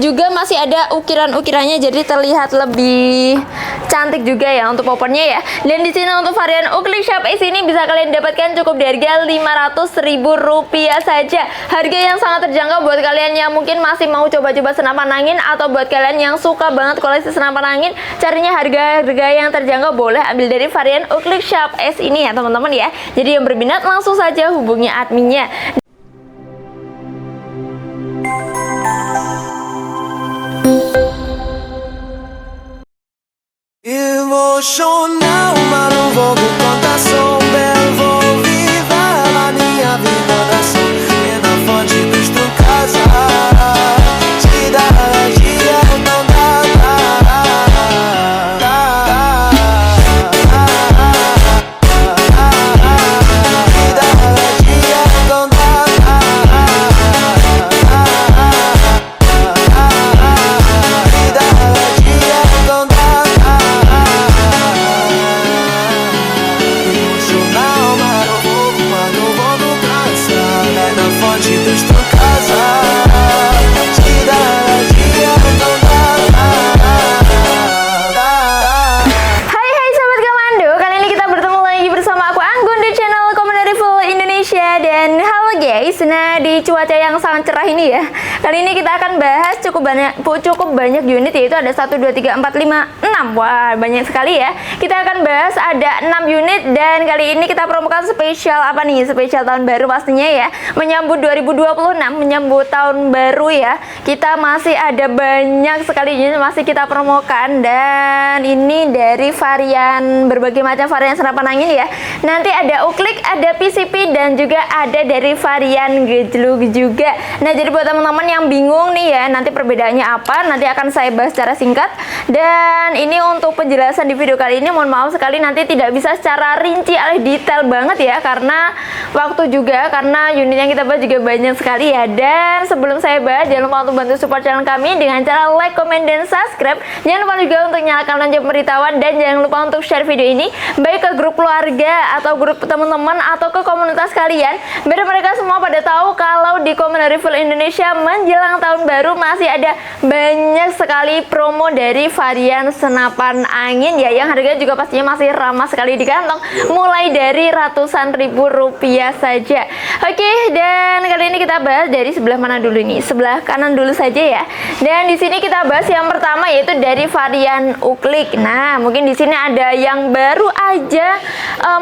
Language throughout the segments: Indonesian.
juga masih ada ukiran-ukirannya, jadi terlihat lebih cantik juga ya untuk popornya ya. Dan di sini untuk varian Oakley Sharp S ini bisa kalian dapatkan cukup di harga Rp500.000 saja. Harga yang sangat terjangkau buat kalian yang mungkin masih mau coba-coba senapan angin, atau buat kalian yang suka banget koleksi senapan angin, carinya harga-harga yang terjangkau, boleh ambil dari varian Oakley Sharp S ini ya teman-teman ya. Jadi yang berminat langsung saja hubungi adminnya. Emocional, mas não vou com contação. Belo, vou viver a minha vida oração. E na fonte dos tu casa, te dá dia, não dá. Te dá dia, não dá. Te dá dia, não dá. Dos tu casa, tira dia, não dá. Hai Sobat Komando, kali ini kita bertemu lagi bersama aku Anggun di channel Komando Review Indonesia. Dan halo guys, nah di cuaca yang sangat cerah ini ya, kali ini kita akan bahas cukup banyak unit, yaitu ada 1, 2, 3, 4, 5, 6. Wah, banyak sekali ya. Kita akan bahas ada 6 unit, dan kali ini kita promokan spesial apa nih? Spesial tahun baru pastinya ya. Menyambut 2026, menyambut tahun baru ya. Kita masih ada banyak sekali unit masih kita promokan, dan ini dari varian berbagai macam varian senapan angin ya. Nanti ada Oakley, ada PCP, dan juga ada dari varian gejluk juga. Nah, jadi buat teman-teman yang bingung nih ya, nanti perbedaannya apa, nanti akan saya bahas secara singkat. Dan ini untuk penjelasan di video kali ini, mohon maaf sekali nanti tidak bisa secara rinci alias detail banget ya, karena waktu juga, karena unit yang kita bahas juga banyak sekali ya. Dan sebelum saya bahas, jangan lupa untuk bantu support channel kami dengan cara like, comment, dan subscribe. Jangan lupa juga untuk nyalakan lonceng pemberitahuan, dan jangan lupa untuk share video ini baik ke grup keluarga atau grup teman-teman atau ke komunitas kalian, biar mereka semua pada tahu kalau di Komando Review Indonesia menjelang tahun baru masih ada banyak sekali promo dari varian senapan angin ya, yang harganya juga pastinya masih ramah sekali di kantong, mulai dari ratusan ribu rupiah saja. Oke, dan kali ini kita bahas dari sebelah mana dulu nih? Sebelah kanan dulu saja ya. Dan di sini kita bahas yang pertama, yaitu dari varian Oakley. Nah, mungkin di sini ada yang baru aja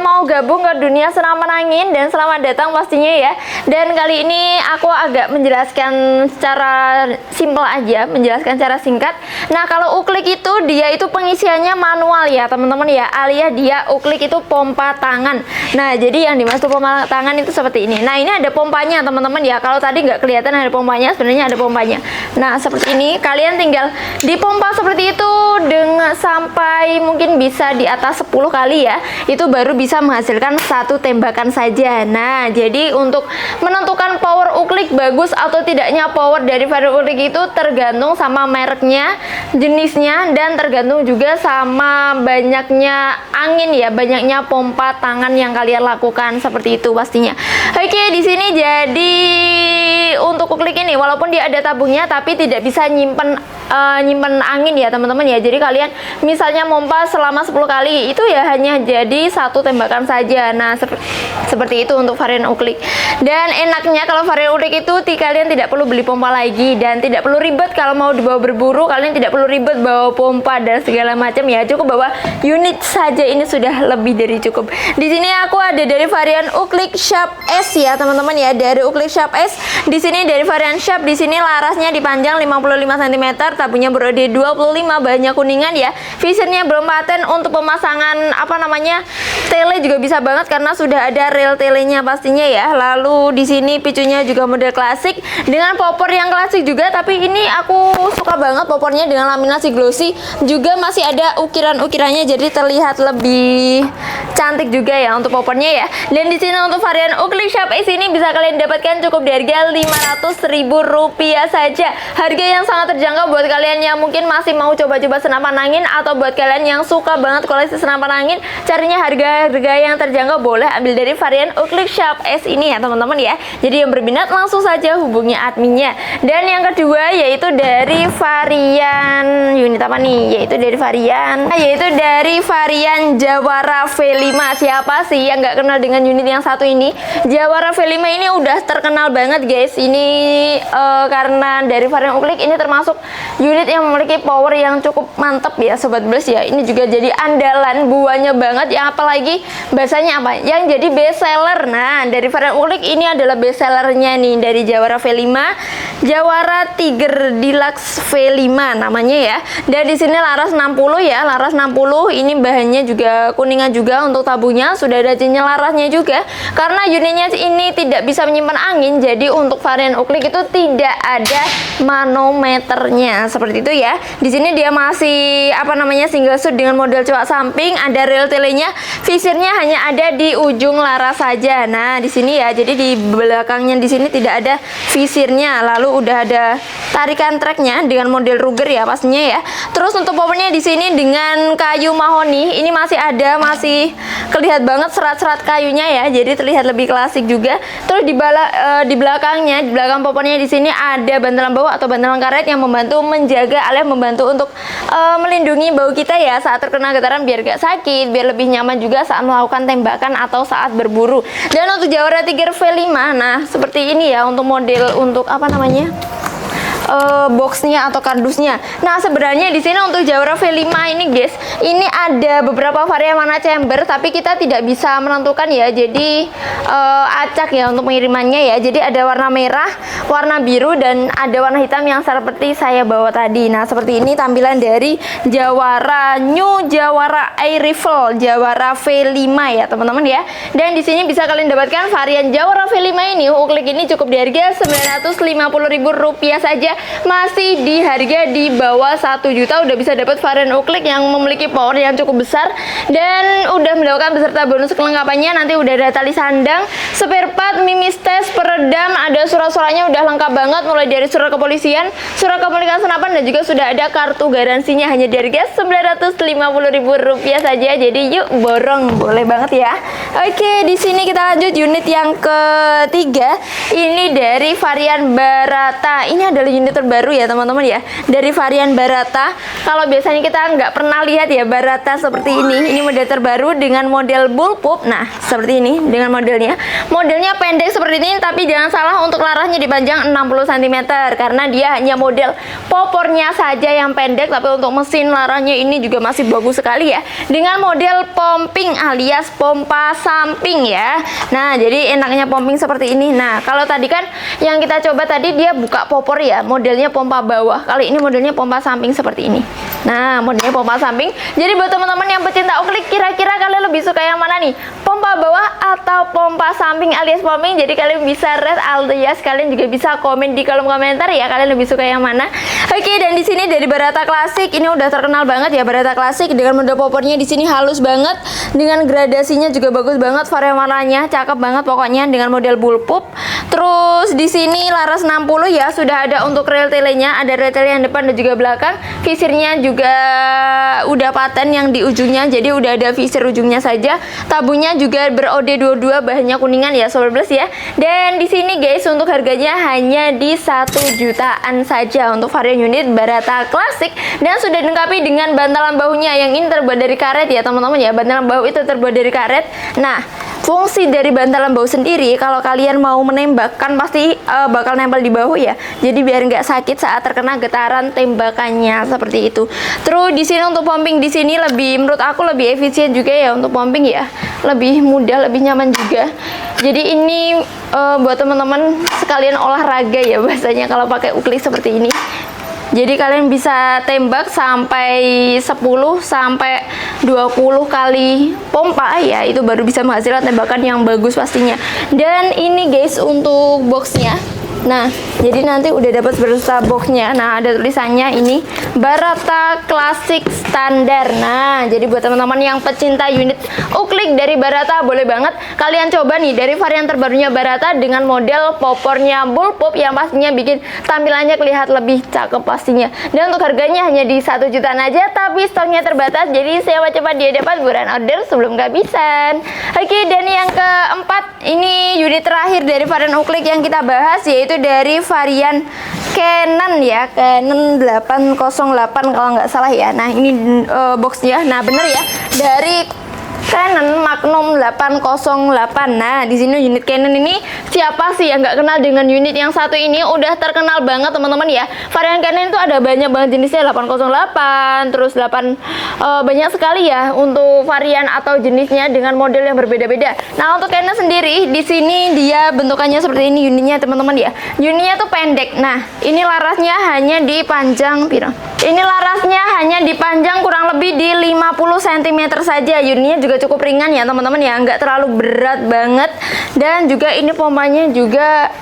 mau gabung ke dunia senapan angin, dan selamat datang pastinya ya. Dan kali ini aku agak menjelaskan secara simpel aja, menjelaskan secara singkat. Nah, kalau Oakley itu dia itu pengisiannya manual ya teman-teman ya, alias dia Oakley itu pompa tangan. Nah, jadi yang dimaksud pompa tangan itu seperti ini. Nah, ini ada pompanya teman-teman ya. Kalau tadi nggak kelihatan ada pompanya, sebenarnya ada pompanya. Nah, seperti ini, kalian tinggal dipompa seperti itu dengan sampai mungkin bisa di atas 10 kali ya. Itu baru bisa menghasilkan satu tembakan saja. Nah, jadi untuk menentukan power Oakley bagus atau tidaknya power dari varian Oakley itu tergantung sama mereknya, jenisnya, dan tergantung juga sama banyaknya angin ya, banyaknya pompa tangan yang kalian lakukan, seperti itu pastinya. Oke, di sini jadi untuk Oakley ini walaupun dia ada tabungnya, tapi tidak bisa nyimpen angin ya teman-teman ya. Jadi kalian misalnya mompa selama 10 kali, itu ya hanya jadi satu tembakan saja. Nah, seperti itu untuk varian Oakley. Dan enaknya kalau varian Oakley itu kalian tidak perlu beli pompa lagi, dan tidak perlu ribet kalau mau dibawa berburu. Kalian tidak perlu ribet bawa pompa dan segala macam ya. Cukup bawa unit saja, ini sudah lebih dari cukup. Di sini aku ada dari varian Oakley Sharp S ya teman-teman ya. Dari Oakley Sharp S, di sini dari varian Sharp, di sini larasnya dipanjang 55 cm, tabungnya berode 25, bahannya kuningan ya. Visionnya belum paten. Untuk pemasangan apa namanya, tele juga bisa banget karena sudah ada rel telenya pastinya ya. Lalu di sini picunya juga model klasik dengan popor yang klasik juga, tapi ini aku suka banget popornya dengan laminasi glossy, juga masih ada ukiran-ukirannya, jadi terlihat lebih cantik juga ya untuk popornya ya. Dan di sini untuk varian Oakley Sharp S ini bisa kalian dapatkan cukup di harga Rp500.000 saja. Harga yang sangat terjangkau buat kalian yang mungkin masih mau coba-coba senapan angin, atau buat kalian yang suka banget koleksi senapan angin, carinya harga-harga yang terjangkau, boleh ambil dari varian Oakley Sharp S ini ya teman-teman ya. Jadi yang berminat langsung saja hubungi adminnya. Dan yang kedua yaitu dari varian unit apa nih? Yaitu dari varian Jawara V5. Siapa sih yang nggak kenal dengan unit yang satu ini? Jawara V5 ini udah terkenal banget guys. Ini karena dari varian Uklik ini termasuk unit yang memiliki power yang cukup mantep ya Sobat Blast ya. Ini juga jadi andalan buahnya banget ya, apalagi bahasanya apa? Yang jadi best seller. Nah, dari varian Uklik ini adalah best sellernya nih dari Jawara V5, Jawara Tiger Deluxe V5 namanya ya. Dan di sini laras 60 ya, laras 60. Ini bahannya juga kuningan juga untuk tabungnya, sudah ada cincin larasnya juga. Karena unitnya ini tidak bisa menyimpan angin, jadi untuk varian Uklik itu tidak ada manometernya seperti itu ya. Di sini dia masih apa namanya single shoot dengan model coak samping, ada rel telenya, visirnya hanya ada di ujung laras saja. Nah, di sini ya, jadi di belakangnya di sini tidak ada visirnya. Lalu udah ada tarikan treknya dengan model Ruger ya pastinya ya. Terus untuk powernya di sini dengan kayu mahoni, ini masih ada, masih kelihatan banget serat-serat kayunya ya. Jadi terlihat lebih klasik juga. Terus di belakangnya, di belakang powernya di sini ada bantalan bau atau bantalan karet yang membantu menjaga alias membantu untuk melindungi bau kita ya saat terkena getaran, biar gak sakit, biar lebih nyaman juga saat melakukan tembakan atau saat berburu. Dan untuk Jawara Tiger V5, nah seperti ini ya untuk model untuk apa namanya? Boxnya atau kardusnya. Nah, sebenarnya di sini untuk Jawara V5 ini guys, ini ada beberapa varian warna chamber, tapi kita tidak bisa menentukan ya. Jadi acak ya untuk pengirimannya ya. Jadi ada warna merah, warna biru, dan ada warna hitam yang seperti saya bawa tadi. Nah, seperti ini tampilan dari Jawara New Jawara Air Rifle Jawara V5 ya teman-teman ya. Dan di sini bisa kalian dapatkan varian Jawara V5 ini. Uklik ini cukup di harga Rp950.000 saja. Masih di harga di bawah 1 juta udah bisa dapat varian Uklik yang memiliki power yang cukup besar dan udah mendapatkan beserta bonus kelengkapannya. Nanti udah ada tali sandang, spare part, mimis tes, peredam, ada surat-suratnya udah lengkap banget, mulai dari surat kepolisian, surat komunikasi senapan, dan juga sudah ada kartu garansinya hanya di harga Rp950.000 saja. Jadi yuk borong, boleh banget ya. Oke, di sini kita lanjut unit yang ketiga. Ini dari varian Barata. Ini adalah unit terbaru ya teman-teman ya, dari varian Barata. Kalau biasanya kita nggak pernah lihat ya Barata seperti ini model terbaru dengan model bullpup. Nah, seperti ini dengan modelnya pendek seperti ini, tapi jangan salah untuk larasnya dipanjang 60 cm karena dia hanya model popornya saja yang pendek, tapi untuk mesin larasnya ini juga masih bagus sekali ya, dengan model pumping alias pompa samping ya. Nah, jadi enaknya pumping seperti ini. Nah, kalau tadi kan yang kita coba tadi dia buka popor ya, modelnya pompa bawah. Kali ini modelnya pompa samping seperti ini. Nah, modelnya pompa samping. Jadi buat teman-teman yang pecinta Uklik, kira-kira kalian lebih suka yang mana nih? Pompa bawah atau pompa samping alias pumping? Jadi kalian bisa rate alias kalian juga bisa komen di kolom komentar ya, kalian lebih suka yang mana. Oke, dan di sini dari Barata Classic ini udah terkenal banget ya Barata Classic, dengan model popornya di sini halus banget, dengan gradasinya juga bagus banget, varian warnanya cakep banget pokoknya dengan model bullpup. Terus di sini laras 60 ya, sudah ada untuk rel telenya, ada rel tele yang depan dan juga belakang. Visirnya juga udah paten yang di ujungnya, jadi udah ada visir ujungnya saja. Tabungnya juga ber-OD22, bahannya kuningan ya Sobat Blast ya. Dan di sini guys untuk harganya hanya di 1 jutaan saja untuk varian unit Barata Classic, dan sudah dilengkapi dengan bantalan bahunya yang ini terbuat dari karet ya teman-teman ya. Bantalan bahu itu terbuat dari karet. Nah, fungsi dari bantalan bahu sendiri kalau kalian mau menembak kan pasti bakal nempel di bahu ya. Jadi biar nggak sakit saat terkena getaran tembakannya seperti itu. Terus di sini untuk pumping di sini lebih, menurut aku lebih efisien juga ya untuk pumping ya. Lebih mudah, lebih nyaman juga. Jadi ini buat teman-teman sekalian olahraga ya bahasanya kalau pakai Uklik seperti ini. Jadi kalian bisa tembak sampai 10 sampai 20 kali pompa ya, itu baru bisa menghasilkan tembakan yang bagus pastinya. Dan ini guys untuk boxnya. Nah, jadi nanti udah dapat beserta boxnya. Nah, ada tulisannya ini Barata Classic Standar. Nah, jadi buat teman-teman yang pecinta unit Uklik dari Barata, boleh banget kalian coba nih dari varian terbarunya Barata dengan model popornya bullpup yang pastinya bikin tampilannya kelihatan lebih cakep pastinya. Dan untuk harganya hanya di 1 jutaan aja, tapi stoknya terbatas, jadi sewa cepat dia dapat buruan order sebelum kehabisan. Oke, dan yang keempat ini unit terakhir dari varian Uklik yang kita bahas, yaitu dari varian Canon ya, Canon 808 kalau nggak salah ya. Nah ini boxnya, nah bener ya, dari Canon Magnum 808. Nah, di sini unit Canon ini siapa sih yang nggak kenal dengan unit yang satu ini? Udah terkenal banget teman-teman ya. Varian Canon itu ada banyak banget jenisnya, 808, terus 8 banyak sekali ya untuk varian atau jenisnya dengan model yang berbeda-beda. Nah, untuk Canon sendiri di sini dia bentukannya seperti ini unitnya teman-teman ya. Unitnya tuh pendek. Nah, ini larasnya hanya dipanjang piro? Ini larasnya hanya dipanjang kurang lebih di 50 cm saja. Unitnya juga cukup ringan ya teman-teman ya, nggak terlalu berat banget, dan juga ini pompanya juga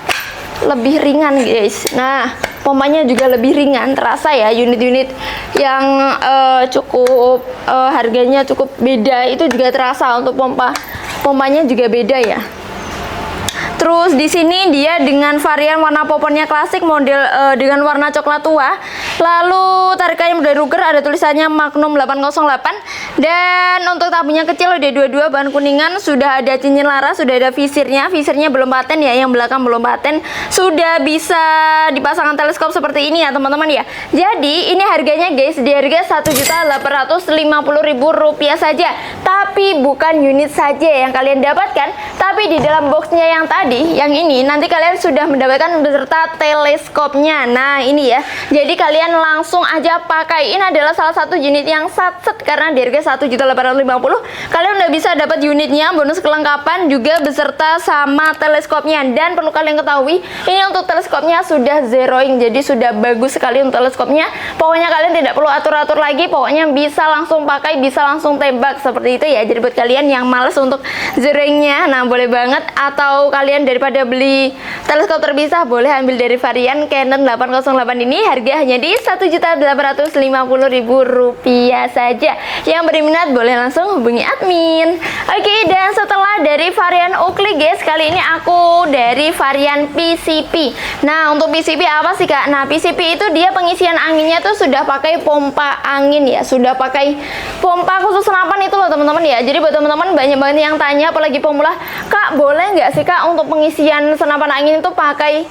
lebih ringan guys. Nah pompanya juga lebih ringan, terasa ya unit-unit yang cukup harganya cukup beda itu juga terasa untuk pompanya juga beda ya. Terus di sini dia dengan varian warna popcornnya klasik, model dengan warna coklat tua. Lalu tarikannya model Ruger, ada tulisannya Magnum 808. Dan untuk tabungnya kecil udah dua-dua bahan kuningan, sudah ada cincin laras, sudah ada visirnya. Visirnya belum paten ya, yang belakang belum paten. Sudah bisa dipasangkan teleskop seperti ini ya teman-teman ya. Jadi ini harganya guys di harga Rp1.850.000 saja. Tapi bukan unit saja yang kalian dapatkan, tapi di dalam boxnya yang tadi, yang ini nanti kalian sudah mendapatkan beserta teleskopnya. Nah ini ya, jadi kalian langsung aja pakai. Ini adalah salah satu unit yang satset karena di harga Rp1.850.000 kalian udah bisa dapat unitnya, bonus kelengkapan juga beserta sama teleskopnya. Dan perlu kalian ketahui, ini untuk teleskopnya sudah zeroing, jadi sudah bagus sekali untuk teleskopnya. Pokoknya kalian tidak perlu atur-atur lagi, pokoknya bisa langsung pakai, bisa langsung tembak seperti itu ya. Jadi buat kalian yang males untuk zeroingnya, nah boleh banget. Atau kalian daripada beli teleskop terpisah, boleh ambil dari varian Canon 808 ini. Harga hanya di Rp1.850.000 saja. Yang berminat boleh langsung hubungi admin. Oke, dan setelah dari varian Oakley guys, kali ini aku dari varian PCP. Nah untuk PCP apa sih kak? Nah PCP itu dia pengisian anginnya tuh sudah pakai pompa angin ya, sudah pakai pompa khusus senapan itu loh teman-teman ya. Jadi buat teman-teman banyak banget yang tanya, apalagi pemula, kak boleh nggak sih kak untuk pengisian senapan angin itu pakai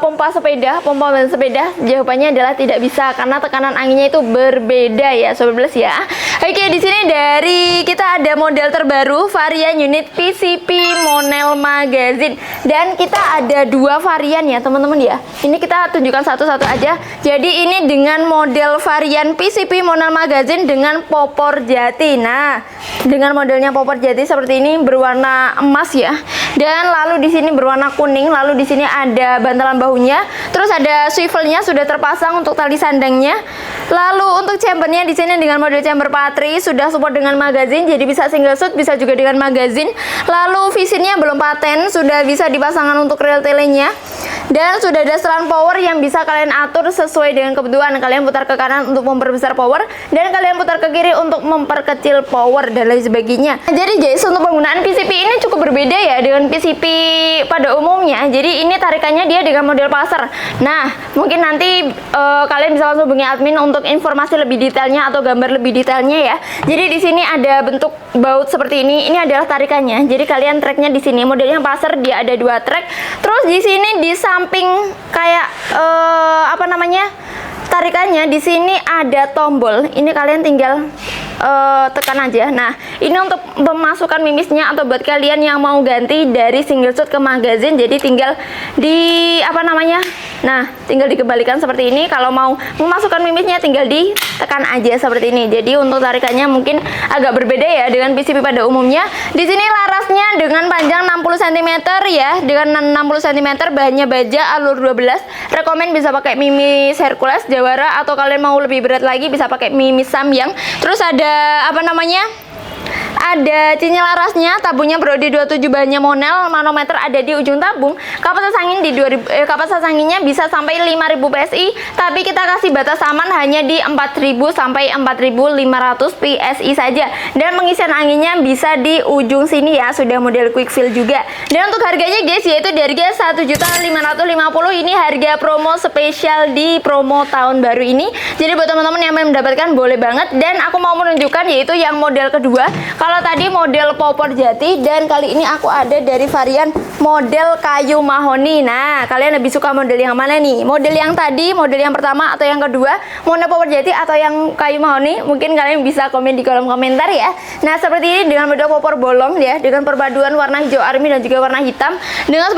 pompa sepeda, pompa ban sepeda? Jawabannya adalah tidak bisa karena tekanan anginnya itu berbeda ya sobat Blast ya. Oke, di sini dari kita ada model terbaru varian unit PCP Monel Magazine, dan kita ada dua varian ya teman-teman ya. Ini kita tunjukkan satu-satu aja. Jadi ini dengan model varian PCP Monel Magazine dengan popor jati. Nah, dengan modelnya popor jati seperti ini berwarna emas ya. Dan lalu di sini berwarna kuning, lalu di sini ada bantalan bahunya, terus ada swivelnya sudah terpasang untuk tali sandangnya. Lalu untuk chambernya di sini dengan model chamber patri, sudah support dengan magazine, jadi bisa single shoot, bisa juga dengan magazine. Lalu visirnya belum paten, sudah bisa dipasangkan untuk rel telenya. Dan sudah ada setelan power yang bisa kalian atur sesuai dengan kebutuhan. Kalian putar ke kanan untuk memperbesar power, dan kalian putar ke kiri untuk memperkecil power dan lain sebagainya. Jadi guys, untuk penggunaan PCP ini cukup berbeda ya dengan PCP pada umumnya. Jadi ini tarikannya dia dengan model pasar. Nah, mungkin nanti kalian bisa langsung hubungi admin untuk informasi lebih detailnya atau gambar lebih detailnya ya. Jadi di sini ada bentuk baut seperti ini. Ini adalah tarikannya. Jadi kalian tracknya di sini modelnya pasar, dia ada dua track. Terus di sini di samping kayak apa namanya? Tarikannya di sini ada tombol. Ini kalian tinggal tekan aja. Nah, ini untuk memasukkan mimisnya atau buat kalian yang mau ganti dari single shoot ke magazine, jadi tinggal di apa namanya? Nah, tinggal dikembalikan seperti ini. Kalau mau memasukkan mimisnya tinggal ditekan aja seperti ini. Jadi untuk tarikannya mungkin agak berbeda ya dengan PCP pada umumnya. Di sini larasnya dengan panjang 60 cm ya, dengan 60 cm, bahannya baja alur 12. Rekomen bisa pakai mimis Hercules Jawara, atau kalian mau lebih berat lagi bisa pakai mimis Samyang. Terus ada apa namanya? Ada cincin larasnya, tabungnya Brody 27, bahannya Monel, manometer ada di ujung tabung. Kapasitas angin di 2000 kapasitas anginnya bisa sampai 5000 PSI, tapi kita kasih batas aman hanya di 4000 sampai 4500 PSI saja. Dan pengisian anginnya bisa di ujung sini ya, sudah model quick fill juga. Dan untuk harganya guys, yaitu di harga Rp1.550.000. Ini harga promo spesial di promo tahun baru ini. Jadi buat teman-teman yang mau mendapatkan boleh banget. Dan aku mau menunjukkan yaitu yang model kedua. Kalau Kalau tadi model popor jati, dan kali ini aku ada dari varian model kayu mahoni. Nah, kalian lebih suka model yang mana nih? Model yang tadi, model yang pertama, atau yang kedua, model popor jati atau yang kayu mahoni? Mungkin kalian bisa komen di kolom komentar ya. Nah, seperti ini dengan model popor bolong ya, dengan perpaduan warna hijau army dan juga warna hitam, dengan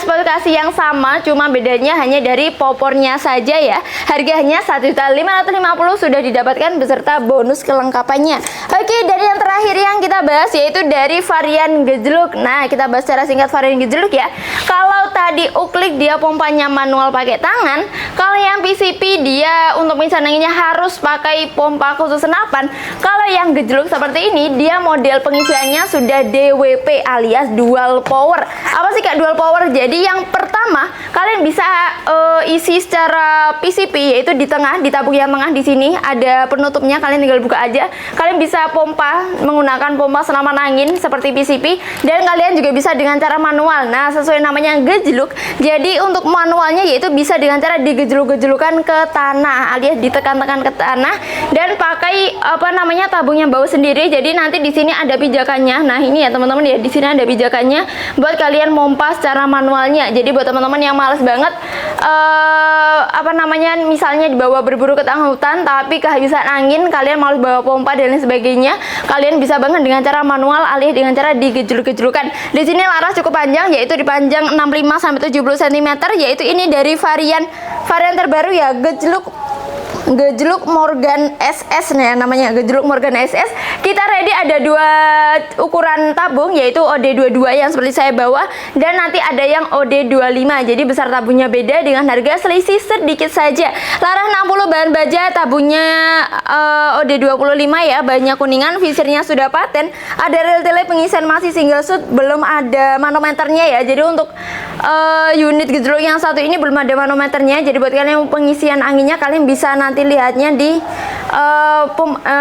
spesifikasi yang sama, cuma bedanya hanya dari popornya saja ya. Harganya 1.550.000 sudah didapatkan beserta bonus kelengkapannya. Oke, dari yang terakhir yang kita bahas yaitu dari varian gejluk. Nah, kita bahas secara singkat varian gejluk ya. Kalau tadi uklik dia pompanya manual pakai tangan, kalau yang PCP dia untuk pengisian anginnya harus pakai pompa khusus senapan. Kalau yang gejluk seperti ini, dia model pengisiannya sudah DWP alias dual power. Apa sih Kak dual power? Jadi yang pertama, kalian bisa isi secara PCP, yaitu di tengah, di tabung yang tengah di sini ada penutupnya, kalian tinggal buka aja. Kalian bisa pompa menggunakan pompa senapan angin seperti PCP, dan kalian juga bisa dengan cara manual. Nah, sesuai namanya gejluk. Jadi untuk manualnya yaitu bisa dengan cara digejluk-gejlukan ke tanah alias ditekan-tekan ke tanah, dan pakai tabungnya bau sendiri. Jadi nanti di sini ada pijakannya. Nah, ini ya teman-teman ya, di sini ada pijakannya buat kalian mompa secara manualnya. Jadi buat teman-teman yang males banget misalnya dibawa berburu ke tengah hutan tapi kehabisan angin, kalian males bawa pompa dan lain sebagainya, kalian bisa banget dengan cara manual alias dengan cara digejluk-gejlukan. Di sini laras cukup panjang, yaitu dipanjang 65 sampai 70 cm, yaitu ini dari varian terbaru ya, gejluk Morgan SS nih namanya, gejluk Morgan SS. Kita ready ada dua ukuran tabung, yaitu OD22 yang seperti saya bawa, dan nanti ada yang OD25. Jadi besar tabungnya beda dengan harga selisih sedikit saja. Laras 60 bahan baja, tabungnya OD25 ya, banyak kuningan, visirnya sudah paten, ada rel tele pengisian masih single shoot, belum ada manometernya ya. Jadi untuk unit gejluk yang satu ini belum ada manometernya. Jadi buat kalian yang pengisian anginnya, kalian bisa nanti lihatnya di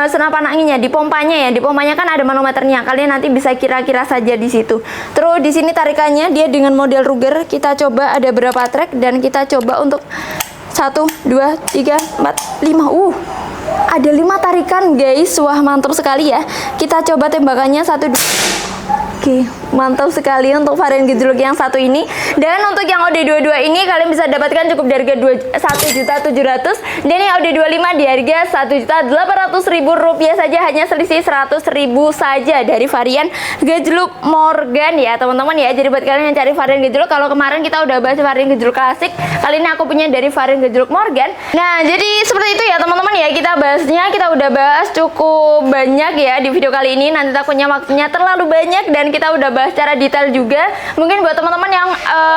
senapan anginnya, di pompanya ya. Di pompanya kan ada manometernya, kalian nanti bisa kira-kira saja di situ. Terus di sini tarikannya dia dengan model Ruger. Kita coba ada berapa track, dan kita coba untuk 1, 2, 3, 4, 5. Ada 5 tarikan guys. Wah, mantap sekali ya. Kita coba tembakannya 1, 2. Oke, mantap sekali untuk varian gejluk yang satu ini. Dan untuk yang OD22 ini kalian bisa dapatkan cukup di harga 1.700.000, dan yang OD25 di harga 1.800.000 rupiah saja, hanya selisih 100.000 saja dari varian gejluk Morgan ya teman-teman ya. Jadi buat kalian yang cari varian gejluk, kalau kemarin kita udah bahas varian gejluk klasik, kali ini aku punya dari varian gejluk Morgan. Nah, jadi seperti itu ya teman-teman ya, kita udah bahas cukup banyak ya di video kali ini. Nanti takutnya waktunya terlalu banyak, dan kita udah bahas secara detail juga. Mungkin buat teman-teman yang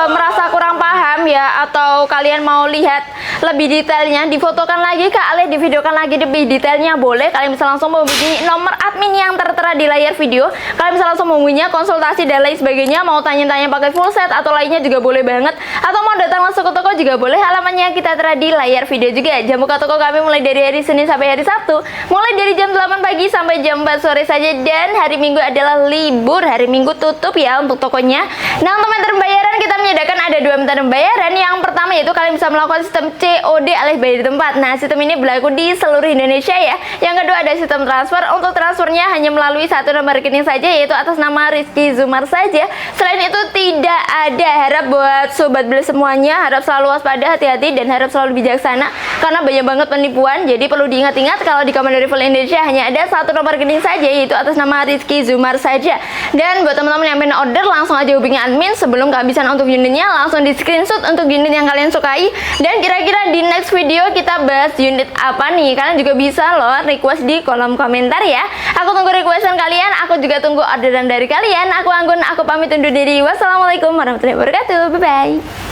merasa kurang paham ya, atau kalian mau lihat lebih detailnya, difotokan lagi Kak Ale, divideokan lagi lebih detailnya, boleh. Kalian bisa langsung menghubungi nomor admin yang tertera di layar video. Kalian bisa langsung menghubunginya, konsultasi dan lain sebagainya. Mau tanya-tanya pakai full set atau lainnya juga boleh banget, atau mau datang langsung ke toko juga boleh. Alamatnya kita tertera di layar video juga. Jam buka toko kami mulai dari hari Senin sampai hari Sabtu, mulai dari jam 8 pagi sampai jam 4 sore saja, dan hari Minggu adalah libur. Hari Minggu tutup ya untuk tokonya. Nah, untuk metode pembayaran kita menyediakan ada 2 metode pembayaran. Yang pertama yaitu kalian bisa melakukan sistem COD alias bayar di tempat. Nah, sistem ini berlaku di seluruh Indonesia ya. Yang kedua ada sistem transfer. Untuk transfernya hanya melalui satu nomor rekening saja, yaitu atas nama Rizky Zumar saja. Selain itu tidak ada. Harap buat sobat beli semuanya, harap selalu waspada, hati-hati, dan harap selalu bijaksana karena banyak banget penipuan. Jadi perlu diingat-ingat, kalau di Commander Rifle Indonesia hanya ada satu nomor rekening saja, yaitu atas nama Rizky Zumar saja. Dan buat teman-teman yang pengen order, langsung aja hubungi admin. Sebelum kehabisan untuk unitnya, langsung di screenshot untuk unit yang kalian sukai. Dan kira-kira di next video kita bahas unit apa nih, kalian juga bisa loh request di kolom komentar ya. Aku tunggu requestan kalian, aku juga tunggu orderan dari kalian. Aku Anggun, aku pamit undur diri. Wassalamualaikum warahmatullahi wabarakatuh. Bye bye.